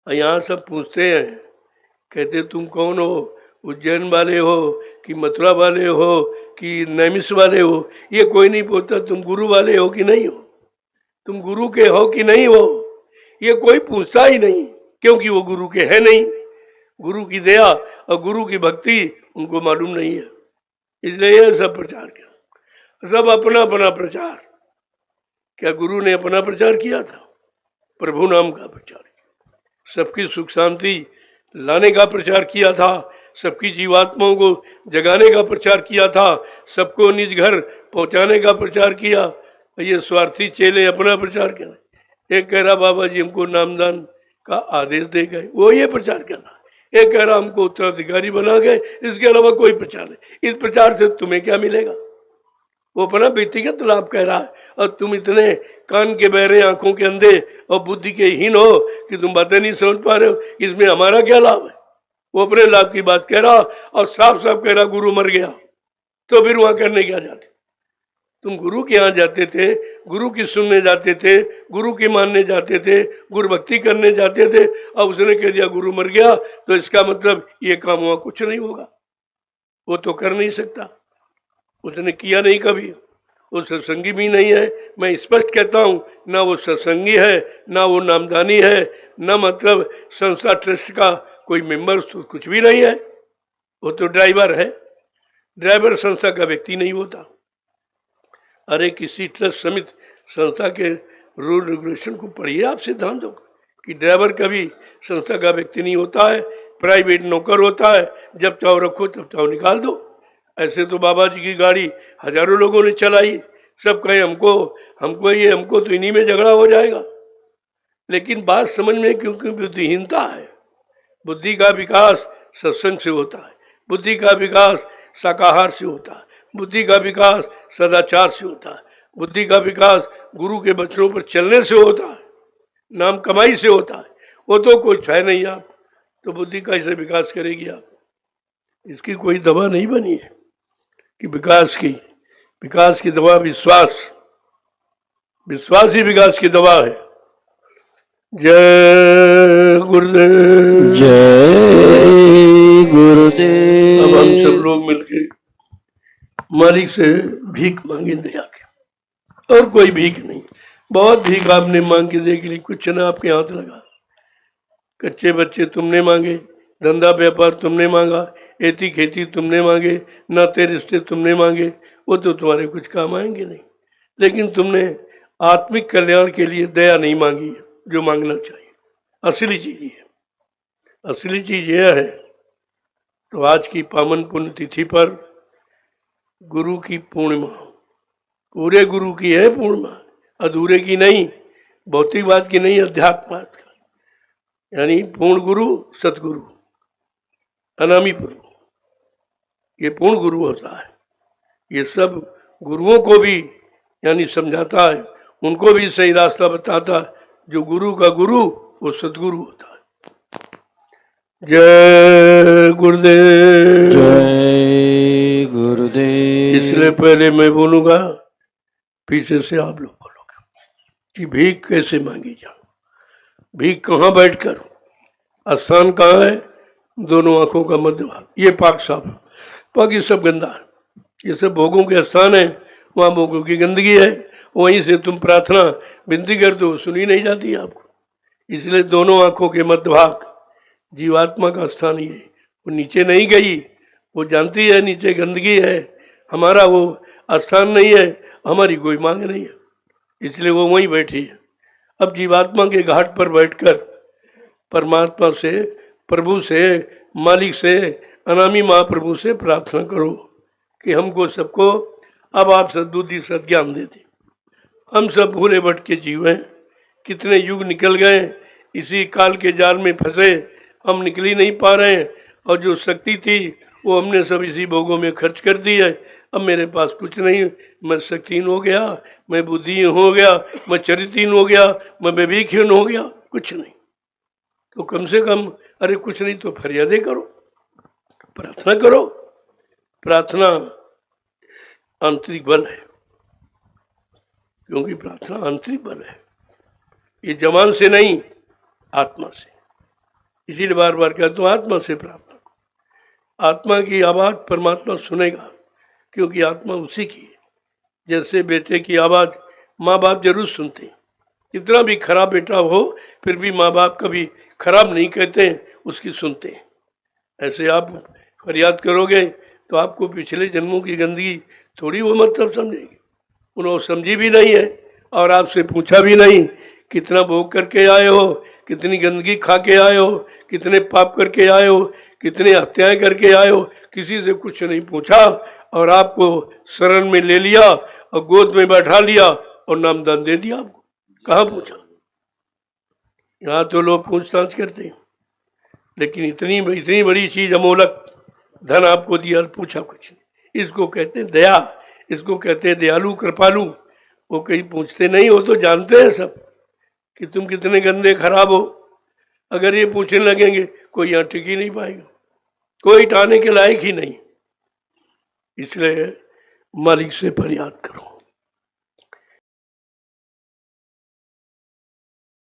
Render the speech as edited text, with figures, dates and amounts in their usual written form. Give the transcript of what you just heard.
और यहाँ सब पूछते हैं, कहते तुम कौन हो, उज्जैन वाले हो कि मथुरा वाले हो कि नैमिष वाले हो। ये कोई नहीं पूछता तुम गुरु वाले हो कि नहीं हो, तुम गुरु के हो कि नहीं हो, ये कोई पूछता ही नहीं, क्योंकि वो गुरु के है नहीं। गुरु की दया और गुरु की भक्ति उनको मालूम नहीं है, इसलिए यह सब प्रचार किया, सब अपना अपना प्रचार। क्या गुरु ने अपना प्रचार किया था? प्रभु नाम का प्रचार किया, सबकी सुख शांति लाने का प्रचार किया था, सबकी जीवात्माओं को जगाने का प्रचार किया था, सबको निज घर पहुंचाने का प्रचार किया। ये स्वार्थी चेले अपना प्रचार कर रहे। एक कह रहा बाबा जी हमको नामदान का आदेश दे गए, वो ये प्रचार कर रहा। एक कह रहा हमको उत्तराधिकारी बना गए, इसके अलावा कोई प्रचार नहीं। इस प्रचार से तुम्हें क्या मिलेगा? वो अपना व्यक्तिगत लाभ कह रहा है, और तुम इतने कान के बहरे, आंखों के अंधे और बुद्धि के हीन हो कि तुम बातें नहीं समझ पा रहे हो। इसमें हमारा क्या लाभ है? वो अपने लाभ की बात कह रहा और साफ साफ कह रहा गुरु मर गया, तो फिर वहां करने क्या जाते? तुम गुरु के यहाँ जाते थे, गुरु की सुनने जाते थे, गुरु की मानने जाते थे, गुरु भक्ति करने जाते थे, अब उसने कह दिया गुरु मर गया, तो इसका मतलब ये काम हुआ कुछ नहीं होगा। वो तो कर नहीं सकता, उसने किया नहीं कभी, वो सत्संगी भी नहीं है। मैं स्पष्ट कहता हूँ, ना वो सत्संगी है, ना वो नामदानी है, ना मतलब संस्था ट्रस्ट का कोई मेंबर, कुछ भी नहीं है। वो तो ड्राइवर है। ड्राइवर संस्था का व्यक्ति नहीं होता। अरे किसी ट्रस्ट समिति संस्था के रूल रेगुलेशन को पढ़िए आप सिद्धांतों को, कि ड्राइवर कभी संस्था का व्यक्ति नहीं होता है, प्राइवेट नौकर होता है, जब चाहो रखो तब चाहो निकाल दो। ऐसे तो बाबा जी की गाड़ी हजारों लोगों ने चलाई, सब कहे हमको हमको ये हमको, तो इन्हीं में झगड़ा हो जाएगा। लेकिन बात समझ में, क्योंकि बुद्धिहीनता है। बुद्धि का विकास सत्संग से होता है, बुद्धि का विकास शाकाहार से होता है, बुद्धि का विकास सदाचार से होता है, बुद्धि का विकास गुरु के वचनों पर चलने से होता है, नाम कमाई से होता है। वो तो कुछ है नहीं, आप तो बुद्धि का इसे विकास करेगी आप? इसकी कोई दवा नहीं बनी है कि विकास की दवा विश्वास ही विकास की दवा है। जय गुरुदेव, जय गुरुदेव। अब हम सब लोग मिलके मालिक से भीख मांगे दया के, और कोई भीख नहीं। बहुत भीख आपने मांग के देख ली, कुछ ना आपके हाथ लगा। कच्चे बच्चे तुमने मांगे, धंधा व्यापार तुमने मांगा, एती खेती तुमने मांगे, नाते रिश्ते तुमने मांगे, वो तो तुम्हारे कुछ काम आएंगे नहीं। लेकिन तुमने आत्मिक कल्याण के लिए दया नहीं मांगी है, जो मांगना चाहिए। असली चीज ये, असली चीज यह है। तो आज की पावन पुण्य तिथि पर गुरु की पूर्णिमा, पूरे गुरु की है पूर्णिमा, अधूरे की नहीं, भौतिकवाद की नहीं, अध्यात्मवाद का। यानी पूर्ण गुरु सतगुरु, अनामी प्रभु, ये पूर्ण गुरु होता है। ये सब गुरुओं को भी यानी समझाता है, उनको भी सही रास्ता बताता है। जो गुरु का गुरु वो सतगुरु होता है। जय गुरुदेव, जय गुरुदेव। इसलिए पहले मैं बोलूंगा, पीछे से आप लोग बोलोगे कि भीख कैसे मांगी जाए। भीख कहाँ बैठकर, स्थान कहाँ है? दोनों आंखों का मध्य भाग, ये पाक साफ, बाकी सब गंदा है। ये सब भोगों के स्थान है, वहाँ भोगों की गंदगी है। वहीं से तुम प्रार्थना विनती कर दो, सुनी नहीं जाती आपको। इसलिए दोनों आंखों के मध्य भाग जीवात्मा का स्थान ही है। वो नीचे नहीं गई, वो जानती है नीचे गंदगी है, हमारा वो स्थान नहीं है, हमारी कोई मांग नहीं है, इसलिए वो वहीं बैठी है। अब जीवात्मा के घाट पर बैठकर परमात्मा से, प्रभु से, मालिक से, अनामी महाप्रभु से प्रार्थना करो कि हमको सबको अब आप सद्बुद्धि सद्ज्ञान दे दें। हम सब भूले भटके जीव हैं, कितने युग निकल गए, इसी काल के जाल में फंसे, हम निकल ही नहीं पा रहे हैं। और जो शक्ति थी वो हमने सब इसी भोगों में खर्च कर दी है। अब मेरे पास कुछ नहीं, मैं शक्तिहीन हो गया, मैं बुद्धिहीन हो गया, मैं चरित्रहीन हो गया, मैं विवेकहीन हो गया, कुछ नहीं। तो कम से कम, अरे कुछ नहीं तो फरियादें करो, प्रार्थना करो। प्रार्थना आंतरिक बल है, क्योंकि प्रार्थना आंतरिक बल है, ये जवान से नहीं, आत्मा से। इसीलिए बार बार कहता हूँ आत्मा से प्रार्थना करो। आत्मा की आवाज़ परमात्मा सुनेगा, क्योंकि आत्मा उसी की है। जैसे बेटे की आवाज़ माँ बाप जरूर सुनते हैं, कितना भी खराब बेटा हो फिर भी माँ बाप कभी खराब नहीं कहते हैं, उसकी सुनते हैं। ऐसे आप फरियाद करोगे तो आपको पिछले जन्मों की गंदगी थोड़ी वो मतलब समझेगी। उन्होंने समझी भी नहीं है और आपसे पूछा भी नहीं कितना भोग करके आए हो, कितनी गंदगी खा के आए हो, कितने पाप करके आए हो, कितने हत्याएं करके आए हो। किसी से कुछ नहीं पूछा और आपको शरण में ले लिया और गोद में बैठा लिया और नामदान दे दिया आपको। कहाँ पूछा? यहाँ तो लोग पूछताछ करते हैं, लेकिन इतनी बड़ी चीज अमोलक धन आपको दिया, पूछा कुछ नहीं। इसको कहते हैं दया, इसको कहते हैं दयालु कृपालु। वो कहीं पूछते नहीं, हो तो जानते हैं सब कि तुम कितने गंदे खराब हो। अगर ये पूछने लगेंगे कोई यहाँ टिक ही नहीं पाएगा, कोई टाने के लायक ही नहीं। इसलिए मालिक से फरियाद करो।